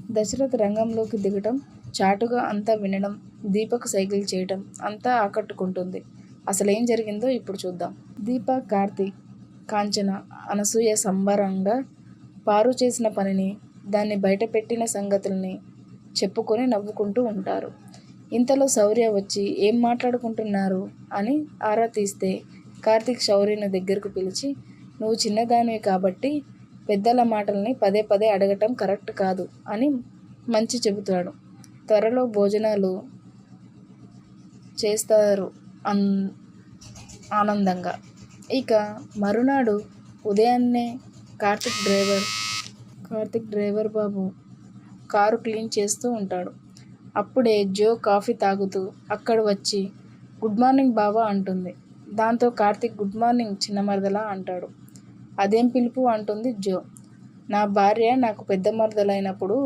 దశరథ్ రంగంలోకి దిగటం, చాటుగా అంతా వినడం, దీపకు సైగలు చేయటం అంతా ఆకట్టుకుంటుంది. అసలేం జరిగిందో ఇప్పుడు చూద్దాం. దీప, కార్తీక్, కాంచన, అనసూయ సంబరంగా పారు చేసిన పనిని, దాన్ని బయటపెట్టిన సంగతుల్ని చెప్పుకొని నవ్వుకుంటూ ఉంటారు. ఇంతలో శౌర్య వచ్చి ఏం మాట్లాడుకుంటున్నారు అని ఆరా తీస్తే కార్తీక్ శౌర్యను దగ్గరకు పిలిచి, నువ్వు చిన్నదానివి కాబట్టి పెద్దల మాటల్ని పదే పదే అడగటం కరెక్ట్ కాదు అని మంచి చెబుతాడు. త్వరలో భోజనాలు చేస్తారు ఆనందంగా. ఇక మరునాడు ఉదయాన్నే కార్తీక్ డ్రైవర్ బాబు కారు క్లీన్ చేస్తూ ఉంటాడు. అప్పుడే జో కాఫీ తాగుతూ అక్కడ వచ్చి గుడ్ మార్నింగ్ బావా అంటుంది. దాంతో కార్తీక్ గుడ్ మార్నింగ్ చిన్న మరదలా అంటాడు. అదేం పిలుపు అంటుంది జో. నా భార్య నాకు పెద్ద మరదలైనప్పుడు